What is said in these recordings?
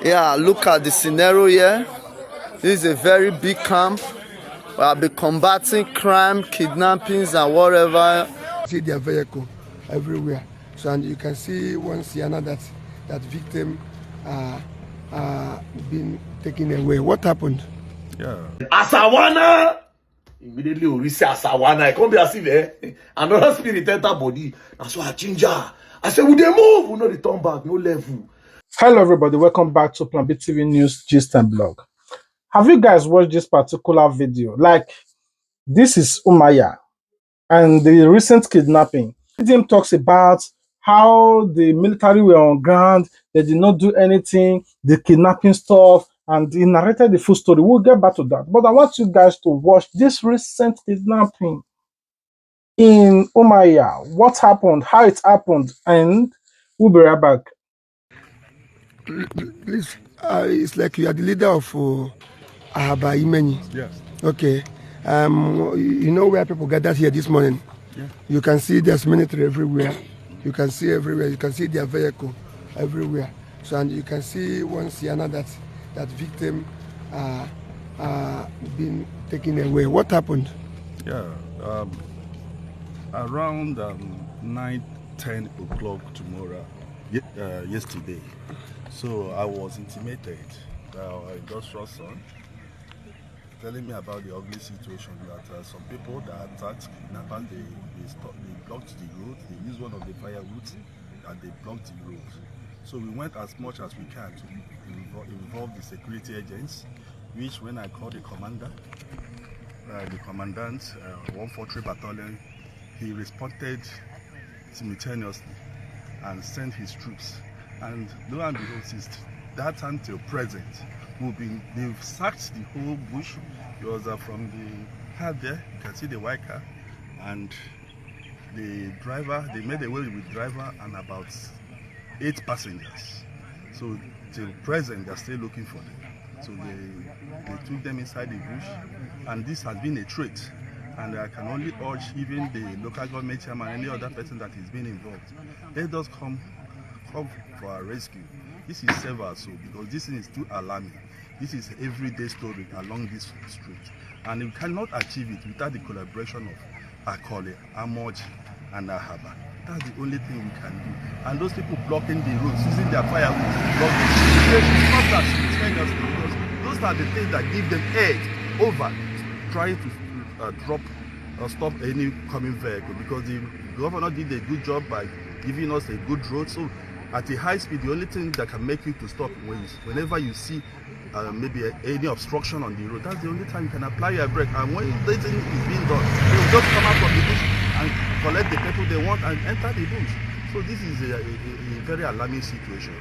Yeah, look at the scenario here. This is a very big camp. We'll be combating crime, kidnappings, and whatever. See their vehicle everywhere. So, and you can see once Yana that victim been taken away. What happened? Yeah. Asawana! Immediately we say Asawana. It can't be as if another spirit enter body. That's why I change her. I said, we they move. We no return back, no level. Hello, everybody. Welcome back to Plan B TV News Gist and Blog. Have you guys watched this particular video? Like, this is Umahia and the recent kidnapping. Vdm talks about how the military were on ground, they did not do anything, the kidnapping stuff, and he narrated the full story. We'll get back to that. But I want you guys to watch this recent kidnapping in Umahia. What happened, how it happened, and we'll be right back. Please, it's like you are the leader of Ahaba Imeni. Yes. Okay. You know where people gathered here this morning? Yeah. You can see there's military everywhere. You can see everywhere. You can see their vehicle everywhere. So, and you can see once Yana that victim been taken away. What happened? Yeah. Around 9-10 o'clock tomorrow, yesterday. So I was intimated by our industrial son, telling me about the ugly situation that some people that attacked kidnappers, they blocked the road, they used one of the firewoods and they blocked the road. So we went as much as we can to involve the security agents, which when I called the commander, the commandant, 143 battalion, he responded simultaneously and sent his troops. And lo and behold, since that time till present, they've sacked the whole bush. It was from the car there, you can see the white car, and the driver, they made away with driver and about 8 passengers. So till present, they're still looking for them. So they took them inside the bush, and this has been a trait. And I can only urge even the local government chairman, any other person that is being involved, let us come for our rescue. This is several, so because this thing is too alarming. This is everyday story along this street, and we cannot achieve it without the collaboration of Akole, Amoji, and Ahaba. That's the only thing we can do. And those people blocking the roads, using their firewood to block the because those are the things that give them edge over trying to stop any coming vehicle, because the governor did a good job by giving us a good road. So at a high speed, the only thing that can make you to stop whenever you see maybe any obstruction on the road, that's the only time you can apply your brake. And when the thing is being done, they will just come out from the bush and collect the people they want and enter the bush. So this is a very alarming situation.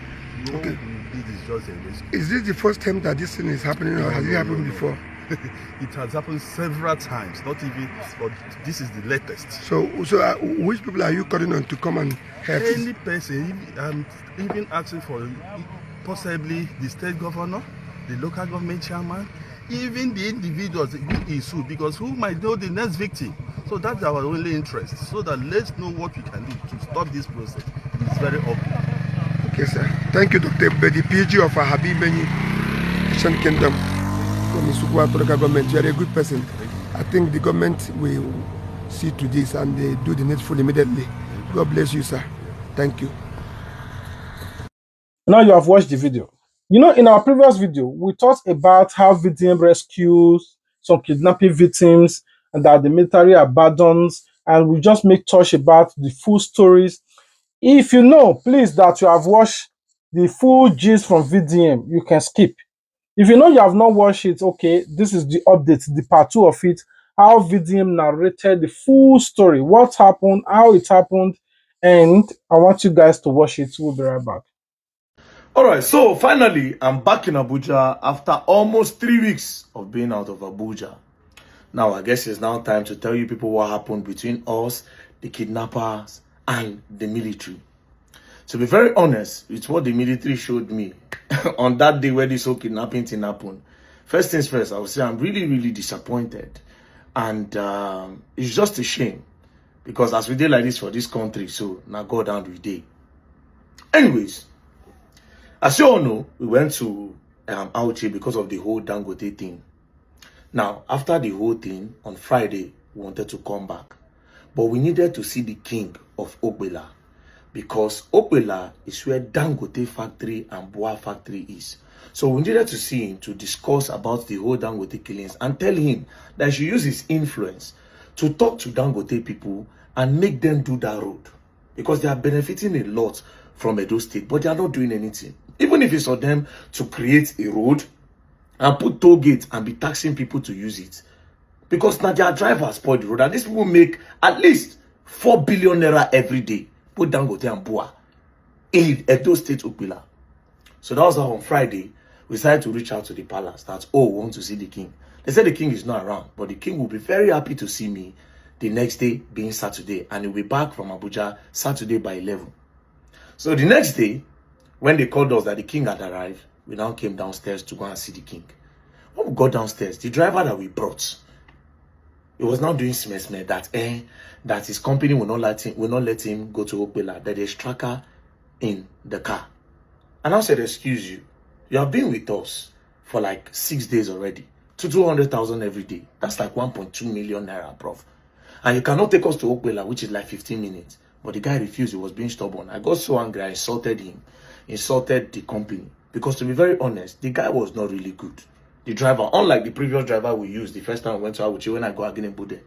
Okay. This is just a risk. Is this the first time that this thing is happening, or has it happened before? It has happened several times, not even, but this is the latest. So which people are you calling on to come and help? Any person, even asking for possibly the state governor, the local government chairman, even the individuals who is sued, because who might know the next victim. So that's our only interest, so that let's know what we can do to stop this process. It's very ugly. Okay, sir. Thank you, Dr. Bedi, PG of Ahaba Imeni Kingdom. From Isuikwato government, you are a good person. I think the government will see to this and they do the needful immediately. God bless you, sir. Thank you. Now you have watched the video. You know, in our previous video, we talked about how Vdm rescues some kidnapping victims and that the military abandons, and we just make touch about the full stories. If you know, please, that you have watched the full gist from Vdm, you can skip. If you know you have not watched it, okay, this is the update, the part 2 of it, how Vdm narrated the full story, what happened, how it happened, and I want you guys to watch it. We'll be right back. Alright, so finally, I'm back in Abuja after almost 3 weeks of being out of Abuja. Now, I guess it's now time to tell you people what happened between us, the kidnappers, and the military. To be very honest, it's what the military showed me on that day where this whole kidnapping thing happened. First things first, I would say I'm really, really disappointed. And it's just a shame. Because as we did like this for this country, so now God down we day. Anyways, As you all know, we went to Auchi because of the whole Dangote thing. Now, after the whole thing, on Friday, we wanted to come back. But we needed to see the king of Ogbela. Because Ogbela is where Dangote factory and Boa factory is. So we needed to see him to discuss about the whole Dangote killings and tell him that he should use his influence to talk to Dangote people and make them do that road. Because they are benefiting a lot from Edo State, but they are not doing anything. Even if it's for them to create a road and put toll gates and be taxing people to use it. Because now their drivers spoil the road and these people make at least 4 billion naira every day. Put Dangote and Boa in Edo State Ogbela. So that was how on Friday we decided to reach out to the palace that, oh, we want to see the king. They said the king is not around, but the king will be very happy to see me the next day being Saturday, and he'll be back from Abuja Saturday by 11. So the next day, when they called us that the king had arrived, we now came downstairs to go and see the king. When we got downstairs, the driver that we brought, he was now doing smeh that his company will not let him go to Ogbela, that there's tracker in the car. And I said, excuse you, you have been with us for like 6 days already, to 200,000 every day. That's like 1.2 million naira, prof. And you cannot take us to Ogbela, which is like 15 minutes. But the guy refused. He was being stubborn. I got so angry. I insulted him, insulted the company. Because to be very honest, the guy was not really good. The driver, unlike the previous driver we used the first time I went to Awuchi when I got again in Bude.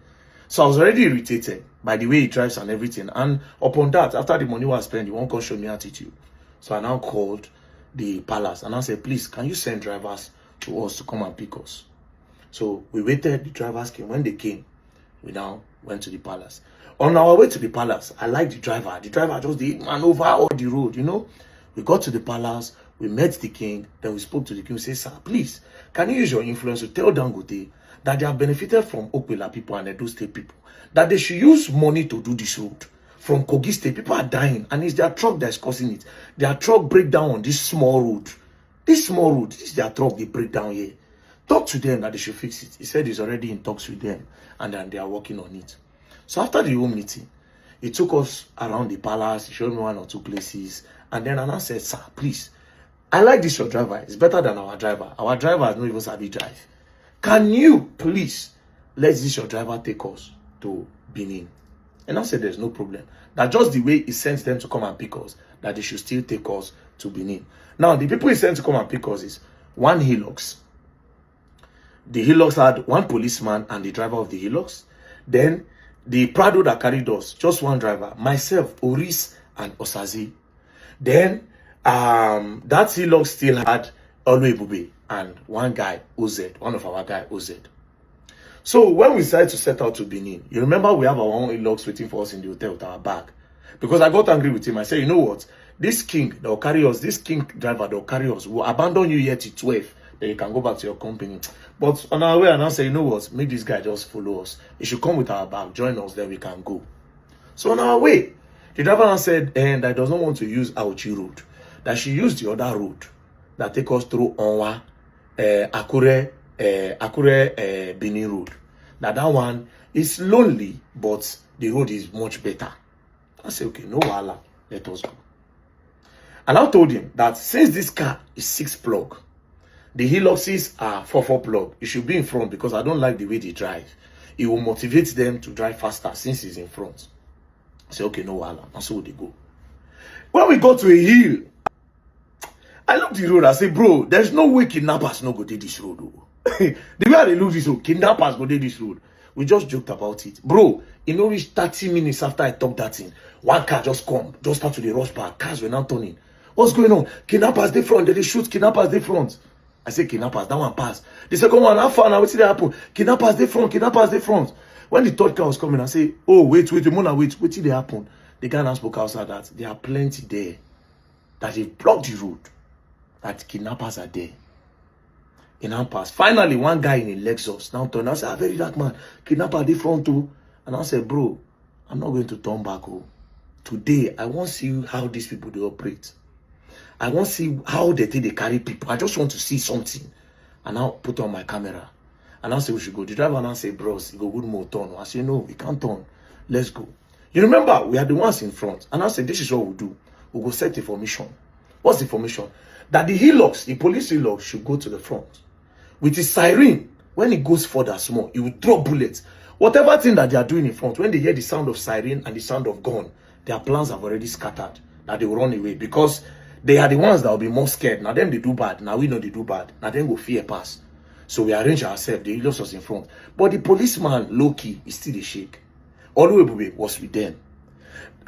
So I was already irritated by the way he drives and everything. And upon that, after the money was spent, he won't come show me attitude. So I now called the palace and I said, please, can you send drivers to us to come and pick us? So we waited. The drivers came. When they came, we now went to the palace. On our way to the palace, I liked the driver. The driver just did man over all the road, you know. We got to the palace, we met the king, then we spoke to the king. We said, sir, please, can you use your influence to tell Dangote that they have benefited from Ogbela people and Edo State people, that they should use money to do this road. From Kogi State, people are dying, and it's their truck that's causing it. Their truck break down on this small road. This small road, this is their truck, they break down here. Talk to them that they should fix it. He said he's already in talks with them, and then they are working on it. So after the whole meeting, he took us around the palace, he showed me 1 or 2 places, and then I said, sir, please, I like this your driver. It's better than our driver. Our driver has not even sabi drive. Can you please let this your driver take us to Benin? And I said there's no problem. That just the way he sent them to come and pick us, that they should still take us to Benin. Now, the people he sent to come and pick us is 1 Hilux. The Hilux had 1 policeman and the driver of the Hilux. Then the Prado that carried us, just 1 driver, myself, Oris, and Osazi. Then that Hilux still had Oluebube and 1 guy, Oz, one of our guy, Oz. So when we decided to set out to Benin, you remember we have our own Hilux waiting for us in the hotel with our bag. Because I got angry with him. I said, you know what? This king that will carry us, this king driver that will carry us, will abandon you here till 12. Then you can go back to your company. But on our way, and I say, you know what? Make this guy just follow us. He should come with our bag, join us, then we can go. So on our way, the driver said, and I does not want to use Auchi road. That she used the other road that take us through Onwa, Akure, Benin road. That one is lonely, but the road is much better. I said, okay, no wala, let us go. And I told him that since this car is 6 plug, the Hiluxes are 4 plug, it should be in front because I don't like the way they drive. It will motivate them to drive faster since he's in front. I said, okay, no wala. And so they go. When we go to a hill, I look the road, I say, bro, there's no way kidnappers no go take this road. The way I look this road, kidnappers go take this road. We just joked about it. Bro, it no reach 30 minutes after I talked that thing. 1 car just come, just start to the rush bar. Cars were now turning. What's going on? Kidnappers they front, they shoot kidnappers they front. I say kidnappers, that one pass. The second one, how far now? What's happen? Kidnappers they front, kidnappers they front. When the 3rd car was coming, I say, oh, wait, Mona, wait till they happen. The guy now spoke outside that there are plenty there. That they blocked the road. That kidnappers are there. In our pass. Finally, 1 guy in a Lexus now turned. I said, very dark man, kidnapper they front too. And I said, bro, I'm not going to turn back. Oh. Today, I want to see how these people they operate. I want to see how they think they carry people. I just want to see something. And I'll put on my camera. And I say we should go. The driver now say, bros, you go good more turn. I say, no, we can't turn. Let's go. You remember, we are the ones in front. And I said, this is what we'll do. We'll go set the formation. What's the formation? that the Hilux, the police Hilux, should go to the front. With his siren, when it goes further small, it will drop bullets. Whatever thing that they are doing in front, when they hear the sound of siren and the sound of gun, their plans have already scattered, that they will run away, because they are the ones that will be more scared. Now them they do bad, now we know they do bad, now them go fear pass. So we arrange ourselves, the Hilux was in front. But the policeman, low-key, is still a shake. Oluwebube was with them.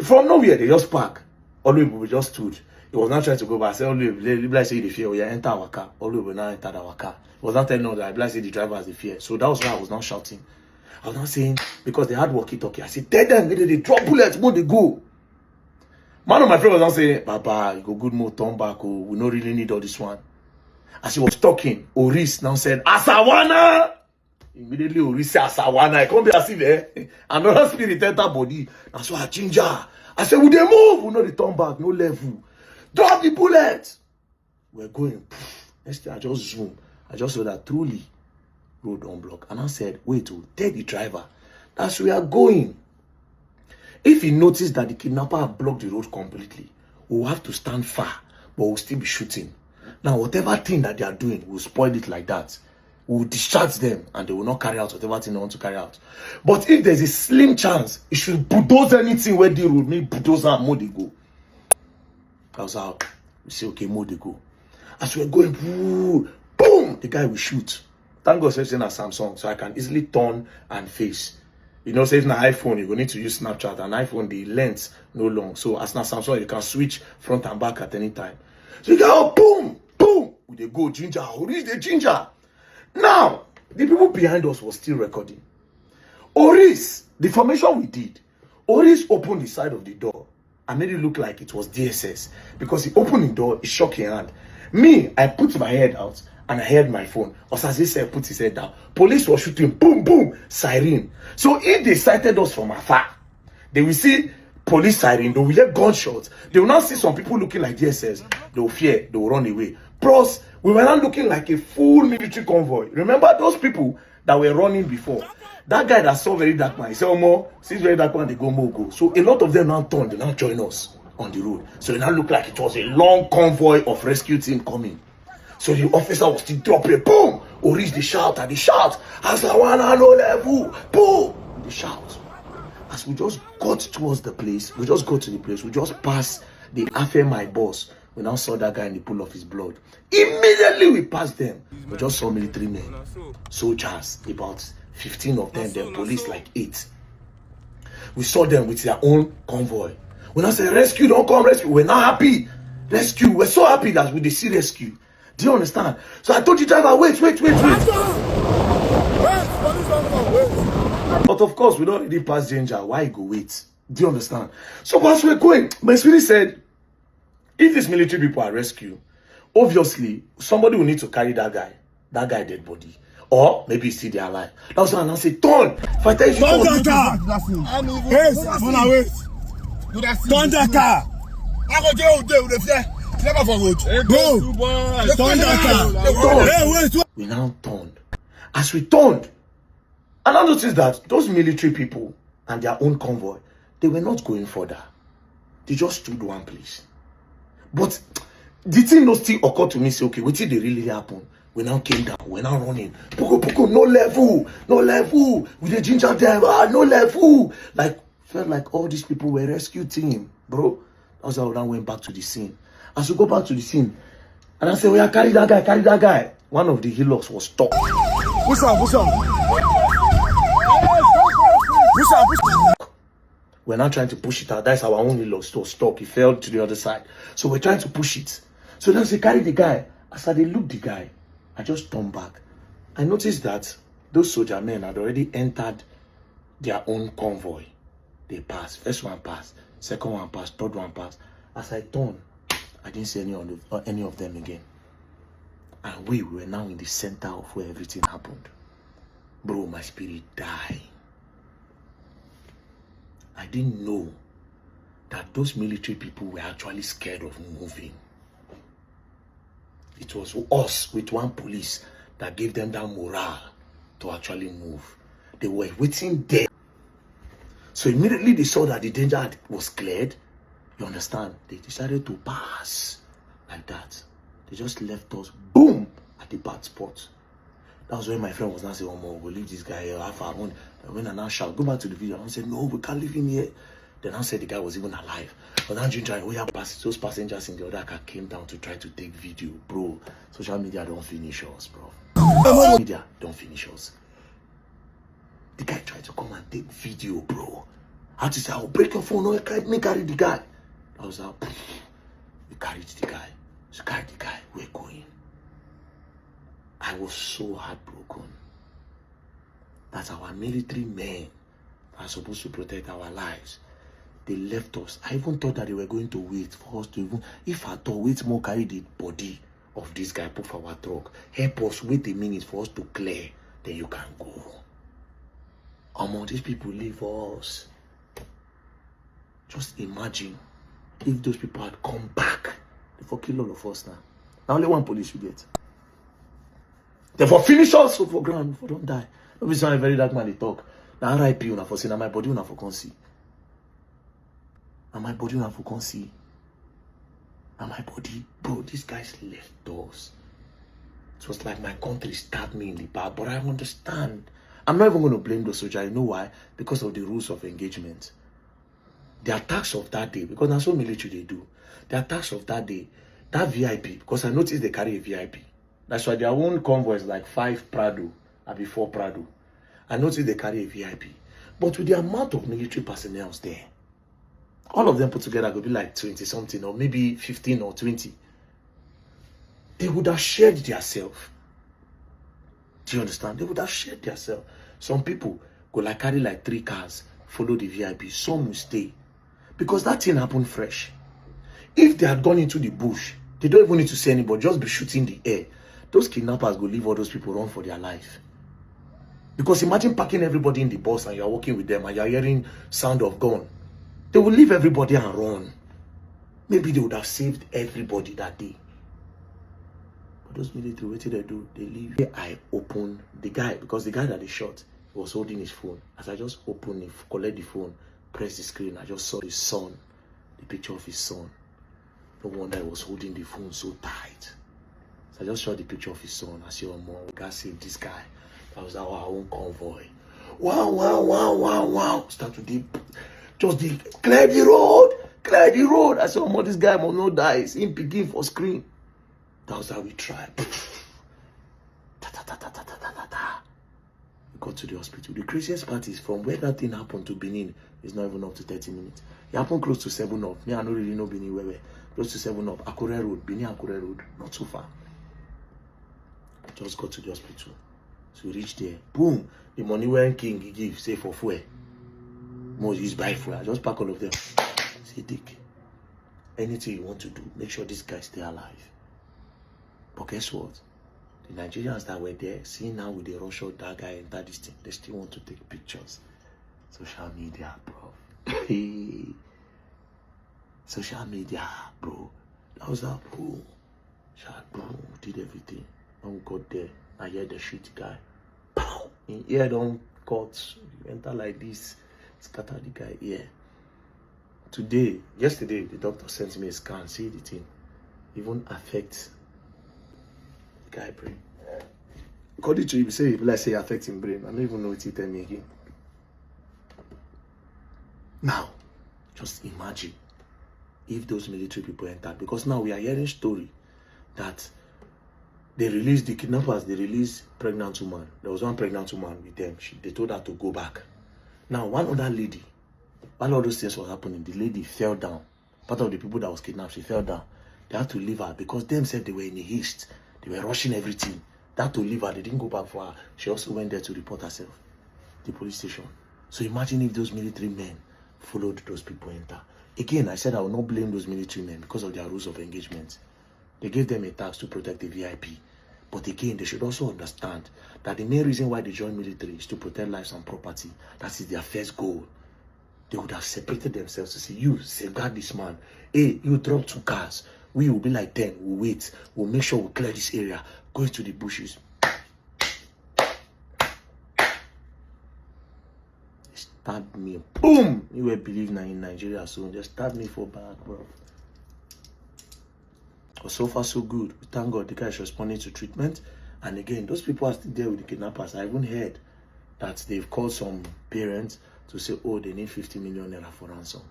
From nowhere, they just park. Oluwebube just stood. He was not trying to go back. I said, Oluwebube, say the fear, we enter our car. Oluwebube now entered our car. He was not telling us that I say the driver has the fear. So that was why I was not shouting. I was not saying, because they had walkie-talkie. I said, tell them, they drop bullets, more they go. Man of my friend was not saying, Baba, you go good more, turn back, oh, we don't really need all this one. As he was talking, Oris now said, Asawana! Immediately Oris said, Asawana. I can't be as if another spirit enter body. That's why I ginger. I said, will they move? We know they turn back, no level. Drop the bullet. We're going. Next thing I just zoom. I just saw that truly road unblocked. And I said, wait, tell the driver, that's where we are going. If he noticed that the kidnapper have blocked the road completely, we'll have to stand far, but we'll still be shooting. Now, whatever thing that they are doing, we'll spoil it like that. We'll distract them, and they will not carry out whatever thing they want to carry out. But if there's a slim chance, it should bulldoze anything where the road, maybe bulldoze and more they go. That's how we say, okay, more they go. As we're going, boom, the guy will shoot. Thank God, it's in a Samsung, so I can easily turn and face. You know, say if na iPhone, you go need to use Snapchat. An iPhone, the length no long. So as na Samsung, you can switch front and back at any time. So you go, boom, boom, with the go ginger, who reach the ginger. Now, the people behind us was still recording. Oris, the formation we did, Oris opened the side of the door and made it look like it was DSS. Because he opened the door, he shook his hand. Me, I put my head out and I heard my phone. Osaze said, put his head down. Police was shooting, boom, boom, siren. So if they sighted us from afar, they will see police siren, they will hear gunshots. They will now see some people looking like DSS. They will fear, they will run away. Plus, we were now looking like a full military convoy. Remember those people that were running before? That guy that saw very dark man, he said, Omo, see very dark man, they go more go. So a lot of them now turned, they now join us on the road. So it now looked like it was a long convoy of rescue team coming. So the officer was still dropping, boom! Or reach the shout, and the shout, Asawana no level, boom! The shout. As we just got towards the place, we just passed the affair my boss. We now saw that guy in the pool of his blood. Immediately we passed them. We just saw military men, soldiers, about 15 of them, then police like 8. We saw them with their own convoy. When I said rescue, don't come rescue, we're not happy. Rescue, we're so happy that we did see rescue. Do you understand? So I told the driver, wait. But of course, we don't really pass danger. Why go wait? Do you understand? So as we're going, my spirit said, if these military people are rescued, obviously, somebody will need to carry that guy dead body. Or maybe he's still there alive. That's why I say, turn! If I tell you, turn the car! Turn the car! I go jail with the never forward. We now turned. As we turned, and I noticed that those military people and their own convoy, they were not going further. They just stood one place. But the thing no still occurred to me, say, okay, what did they really happen? We now came down, we're now running. Poko, no level. With the ginger them, no level. Like, felt like all these people were rescue team, bro. That's how I now went back to the scene. As we go back to the scene, and I said, we are carry that guy. One of the Hilux was stuck. Push on. We're now trying to push it out. That's our own Hilux still stuck. He fell to the other side. So we're trying to push it. So then they carry the guy. As I look the guy, I just turned back. I noticed that those soldier men had already entered their own convoy. They passed. First one passed. Second one passed. Third one passed. As I turned, I didn't see any of them again. And we were now in the center of where everything happened. Bro, my spirit died. I didn't know that those military people were actually scared of moving. It was us with one police that gave them that morale to actually move. They were waiting there. So immediately they saw that the danger was cleared. You understand? They decided to pass like that. They just left us, boom, at the bad spot. That was when my friend was now saying, oh, more, we'll leave this guy here. When I now shout, go back to the video. I said, no, we can't leave him here. Then I said the guy was even alive. But now those passengers in the other car came down to try to take video. Bro, social media don't finish us, bro. Social media don't finish us. The guy tried to come and take video, bro. I had to say, I'll break your phone. No, you me carry the guy. I was like, we carried the guy. So carried the guy. We're going. I was so heartbroken. That's our military men are supposed to protect our lives. They left us. I even thought that they were going to wait for us to even, if at all, wait more, carry the body of this guy, put for our truck. Help us, wait a minute for us to clear. Then you can go. Among these people leave us. Just imagine if those people had come back. They for kill all of us now. Now only one police you get. They for finish us for ground, for don't die. Don't be a very dark man they talk. Now RIP una for see, now my body una for come see. Now my body una for come see. Now my body, bro, these guys left us. It was like my country stabbed me in the back, but I understand. I'm not even going to blame those soldiers. You know why? Because of the rules of engagement. The attacks of that day, because that's what military they do. The attacks of that day, that VIP, because I noticed they carry a VIP. That's why their own convoy is like 5 Prado, and before Prado. I noticed they carry a VIP. But with the amount of military personnel there, all of them put together could be like 20 something, or maybe 15 or 20. They would have shared themselves. Do you understand? They would have shared themselves. Some people go like carry like 3 cars, follow the VIP. Some will stay. Because that thing happened fresh. If they had gone into the bush, they don't even need to see anybody, just be shooting the air. Those kidnappers go leave all those people run for their life. Because imagine packing everybody in the bus and you're walking with them and you're hearing sound of gun. They will leave everybody and run. Maybe they would have saved everybody that day. But those military, what did they do? They leave. I opened the guy, because the guy that they shot was holding his phone. As I just opened it, collect the phone, press the screen, I just saw his son, the picture of his son. No wonder he was holding the phone so tight. So I just shot the picture of his son. I said, oh, mom, we gotta save this guy. That was our own convoy. Wow, wow, wow, wow, wow. Start to clear the road, clear the road. I said, oh, mom, this guy must not die. It's him picking for screen. That was how we tried. We got to the hospital. The craziest part is from where that thing happened to Benin is not even up to 30 minutes. It happened close to 7 up. Me, I don't really know Benin where. Close to 7 up. Akure Road. Benin Akure Road. Not too far. Just got to the hospital. So we reached there. Boom. The money when King he give, say for fuel. Most use buy fuel. I just pack all of them. Say, Dick, anything you want to do, make sure this guy stay alive. But guess what? The Nigerians that were there, seeing now with the rush of that guy enter this thing, they still want to take pictures. Social media, bro. Social media, bro. That was that, bro. Bro, did everything. When we got there, I hear the shit guy. Pow! In ear don't cut. You enter like this, scatter the guy ear. Yesterday, the doctor sent me a scan. See the thing. Even affects the guy brain. According to you, say let's say affecting brain. I don't even know what you tell me again. Now, just imagine if those military people entered, because now we are hearing story that they released the kidnappers, they released pregnant woman. There was one pregnant woman with them. They told her to go back. Now, one other lady, while all those things were happening, the lady fell down. Part of the people that was kidnapped, she fell down. They had to leave her because them said they were in a haste. They were rushing everything. They had to leave her. They didn't go back for her. She also went there to report herself, the police station. So imagine if those military men followed those people enter. Again, I said I will not blame those military men because of their rules of engagement. They gave them a task to protect the VIP. But again, they should also understand that the main reason why they join military is to protect lives and property. That is their first goal. They would have separated themselves to say, you safeguard this man. Hey, you drop 2 cars. We will be like 10. We'll wait. We'll make sure we clear this area. Go into the bushes. They stabbed me. Boom! You will believe now in Nigeria soon. They stabbed me for back, bro. But so far, so good. We thank God the guy is responding to treatment. And again, those people are still there with the kidnappers. I even heard that they've called some parents to say, oh, they need 50 million naira for ransom.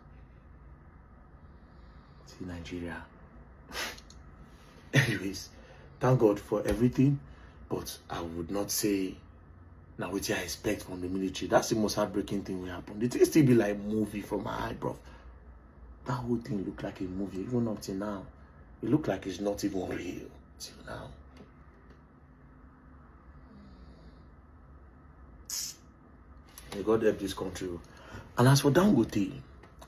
See, Nigeria. Anyways, thank God for everything. But I would not say, now what I expect from the military. That's the most heartbreaking thing will happen. The thing still be like movie from my eye, bro. That whole thing looked like a movie, even up till now. It looked like it's not even real till now. May God help this country. And as for Dangote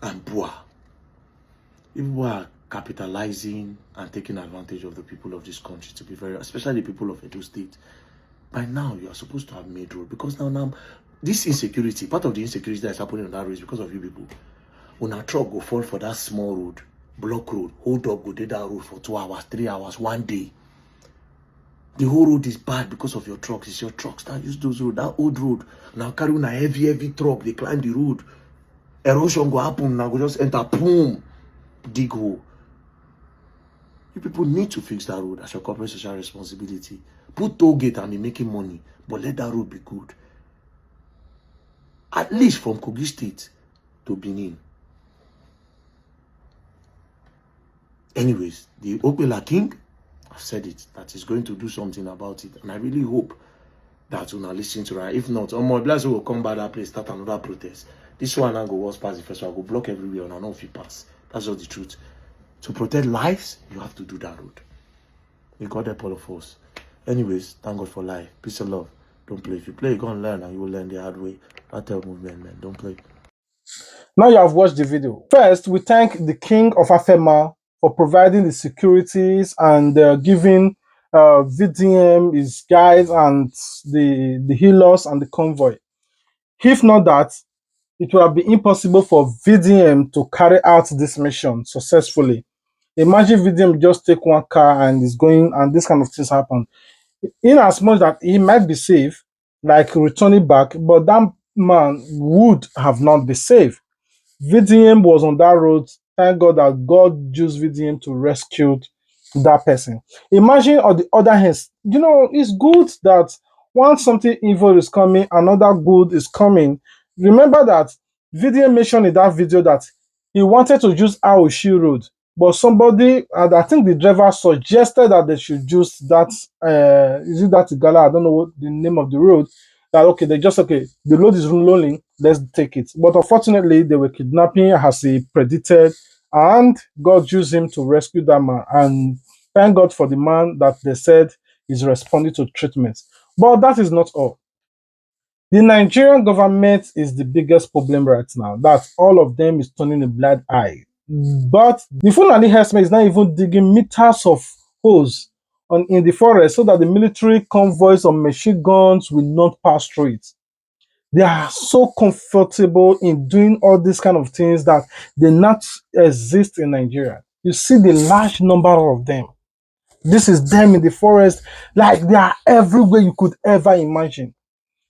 and Bua, people are capitalizing and taking advantage of the people of this country, to be very, especially the people of Edo State. By now, you are supposed to have made road, because now this insecurity, part of the insecurity that is happening on that road is because of you people. When a truck go fall for that small road, block road, hold up, go do that road for 2 hours, 3 hours, 1 day. The whole road is bad because of your trucks. It's your trucks that use those roads, that old road. Now carry on a heavy truck, they climb the road. Erosion go happen, now go just enter, boom, dig hole. You people need to fix that road as your corporate social responsibility. Put toll gate and be making money, but let that road be good. At least from Kogi State to Benin. Anyways, the Okpela King, I've said it, that he's going to do something about it. And I really hope that we'll not listen to that. If not, my blessing will come by that place, start another protest. This one I go was past the first one, I go block everywhere and I know if you pass. That's just the truth. To protect lives, you have to do that road. May God help all of us. Anyways, thank God for life. Peace and love. Don't play. If you play, you go and learn, and you will learn the hard way. That tell movement, man. Don't play. Now you have watched the video. First, we thank the king of Afema for providing the securities and giving VDM, his guys, and the healers and the convoy. If not that, it would have been impossible for VDM to carry out this mission successfully. Imagine VDM just take one car and is going, and this kind of things happen. In as much that he might be safe, like returning back, but that man would have not been safe. VDM was on that road. Thank God that God used VDM to rescue that person. Imagine on the other hand, it's good that once something evil is coming, another good is coming. Remember that VDM mentioned in that video that he wanted to use Aoshi Road, but somebody, and I think the driver suggested that they should use that, is it that Gala? I don't know what the name of the road. That okay, the road is rolling, let's take it. But unfortunately, they were kidnapping as he predicted, and God used him to rescue that man. And thank God for the man that they said is responding to treatment. But that is not all. The Nigerian government is the biggest problem right now. That all of them is turning a blind eye. But the Fulani herdsmen is not even digging meters of holes in the forest so that the military convoys or machine guns will not pass through it. They are so comfortable in doing all these kind of things that they not exist in Nigeria. You see the large number of them. This is them in the forest, like they are everywhere you could ever imagine.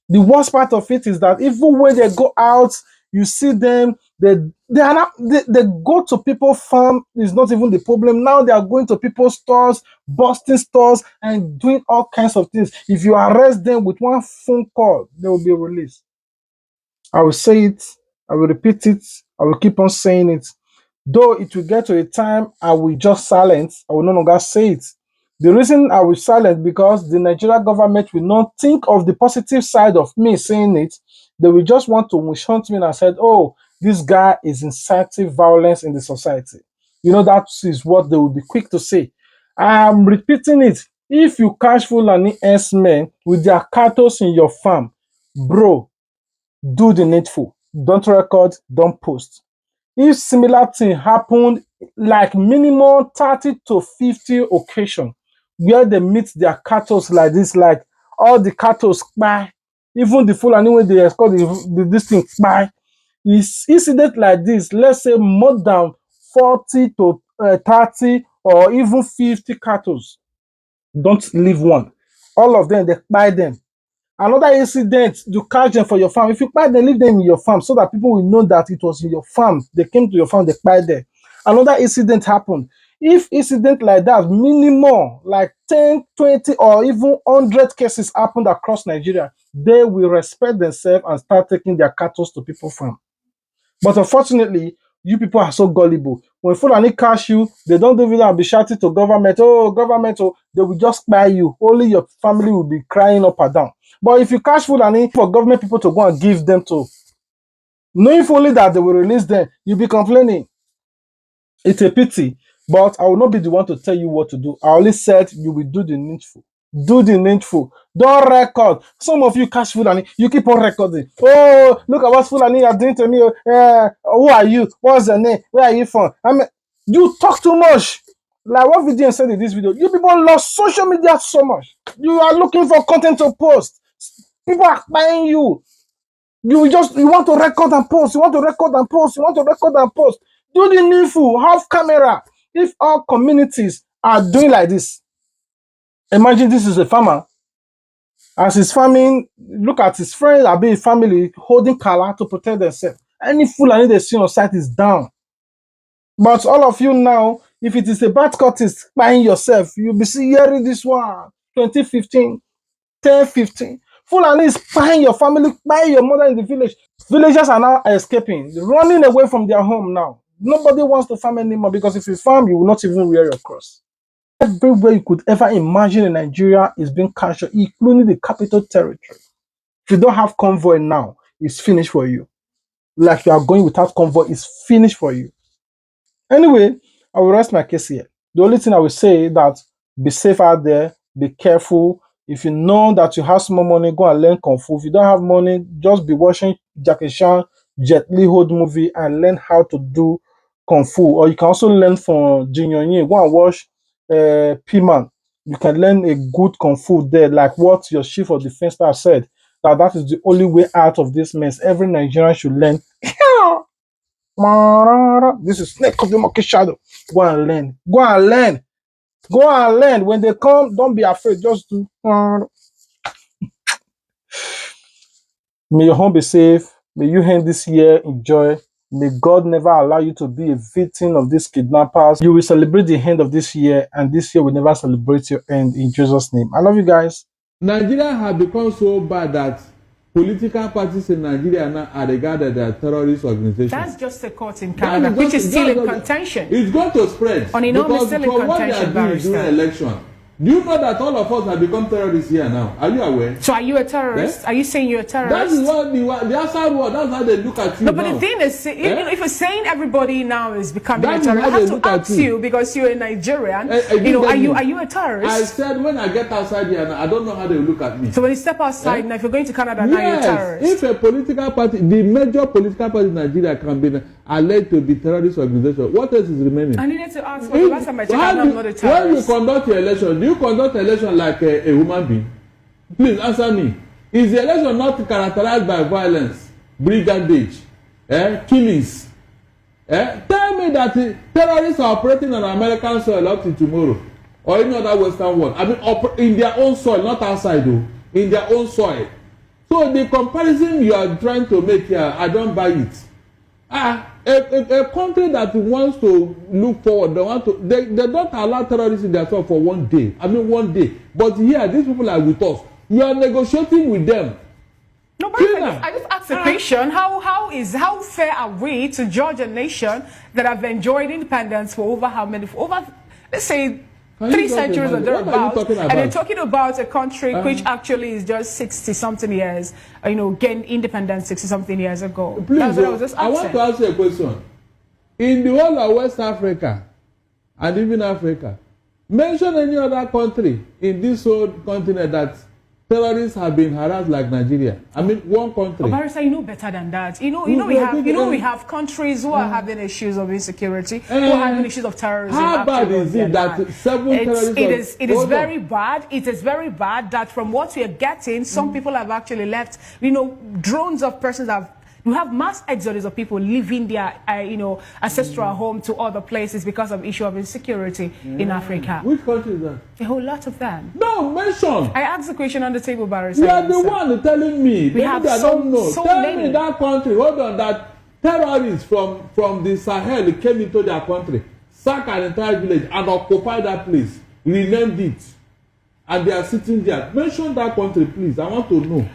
The worst part of it is that even when they go out, you see them, they go to people's farm, is not even the problem. Now they are going to people's stores, busting stores, and doing all kinds of things. If you arrest them with one phone call, they will be released. I will say it, I will repeat it, I will keep on saying it. Though it will get to a time I will just silence, I will no longer say it. The reason I will silence because the Nigerian government will not think of the positive side of me saying it. They will just want to witch hunt me and said, oh, this guy is inciting violence in the society. That is what they will be quick to say. I am repeating it. If you catch Fulani men with their cattle in your farm, bro, do the needful. Don't record, don't post. If similar thing happened, like minimum 30 to 50 occasion where they meet their cattle like this, like all the cattle spy, even the Fulani when they escort this thing spy, is incident like this, let's say more than 40 to 30 or even 50 cattle, don't leave one. All of them, they buy them. Another incident, you catch them for your farm. If you buy them, leave them in your farm so that people will know that it was in your farm. They came to your farm, they buy there. Another incident happened. If incident like that, minimum, like 10, 20, or even 100 cases happened across Nigeria, they will respect themselves and start taking their cattle to people from. But unfortunately, you people are so gullible. When Fulani catch you, they don't even and be shouting to government, oh, government, oh, they will just buy you. Only your family will be crying up and down. But if you catch Fulani for government people to go and give them to, knowing fully that they will release them, you'll be complaining. It's a pity, but I will not be the one to tell you what to do. I only said you will do the needful. Do the needful. Don't record. Some of you catch Fulani, you keep on recording. Oh, look at what Fulani are doing to me. Who are you? What's your name? Where are you from? You talk too much. Like what Vdm said in this video, you people lost social media so much. You are looking for content to post. People are buying you. You want to record and post. You want to record and post. You want to record and post. Do the needful. Have camera. If all communities are doing like this, imagine this is a farmer. As he's farming, look at his friends, or be family holding kala to protect themselves. Any Fulani they see on site is down. But all of you now, if it is a bad cuttings buying yourself, you'll be hearing this one. 2015, 10-15. Fulani is buying your family, buying your mother in the village. Villagers are now escaping, running away from their home now. Nobody wants to farm anymore because if you farm, you will not even wear your cross. Everywhere you could ever imagine in Nigeria is being captured, including the capital territory. If you don't have convoy now, it's finished for you. Like you are going without convoy, it's finished for you. Anyway, I will rest my case here. The only thing I will say is that be safe out there, be careful. If you know that you have small money, go and learn Kung Fu. If you don't have money, just be watching Jackie Chan, Jet Li Ho movie and learn how to do Kung Fu. Or you can also learn from Jin Yong Yin. Go and watch P-Man. You can learn a good Kung Fu there, like what your chief of defense staff said, that is the only way out of this mess. Every Nigerian should learn. This is snake of the market shadow. Go and learn. Go and learn. Go and learn. When they come, don't be afraid. Just do. May your home be safe. May you end this year in joy. May God never allow you to be a victim of these kidnappers. You will celebrate the end of this year, and this year will never celebrate your end in Jesus' name. I love you guys. Nigeria has become so bad that political parties in Nigeria now are regarded as terrorist organizations. That's just a court in Canada, which is still in contention. It's going to spread. On enormous still in contention, what they are doing during election. Do you know that all of us have become terrorists here now? Are you aware? So are you a terrorist? Yeah? Are you saying you're a terrorist? That is what the outside world, that's how they look at you. No, but the thing is, if you're saying everybody now is becoming a terrorist, I have to ask you because you're a Nigerian. Are you a terrorist? I said when I get outside here, I don't know how they look at me. So when you step outside now, if you're going to Canada, now you're a terrorist. If a political party, the major political party in Nigeria can be alleged to be terrorist organization, what else is remaining? I needed to ask. The last time I checked, I'm not a terrorist. When you conduct your election, do you conduct election like a human being? Please answer me. Is the election not characterized by violence, brigandage, killings? Tell me that terrorists are operating on American soil up to tomorrow or any other Western world. I mean, in their own soil, not outside though. In their own soil. So the comparison you are trying to make here, I don't buy it. A country that wants to look forward, they don't allow terrorists in their soil for 1 day. I mean 1 day. But here, these people are with us. You are negotiating with them. No, but I just asked a question. How fair are we to judge a nation that have enjoyed independence for over how many? For over, let's say, 3 centuries or thereabouts, and they're talking about a country which actually is just 60-something years, gained independence 60-something years ago. Please, that's what I was just asking. I want to ask you a question. In the whole of West Africa and even Africa, mention any other country in this whole continent that terrorists have been harassed like Nigeria. I mean, one country. Barrister, you know better than that. We have countries who are having issues of insecurity, who are having issues of terrorism. How bad is it that 7 terrorists? It is very bad. It is very bad that from what we are getting, some people have actually left. Drones of persons have. We have mass exodus of people leaving their, ancestral home to other places because of issue of insecurity in Africa. Which country is that? A whole lot of them. No, mention. I asked the question on the table, Barrister. You are the one telling me. We have I don't know. Tell me that country. Hold on, that terrorists from the Sahel came into their country. sack an entire village and occupy that place, renamed it, and they are sitting there. Mention that country, please. I want to know.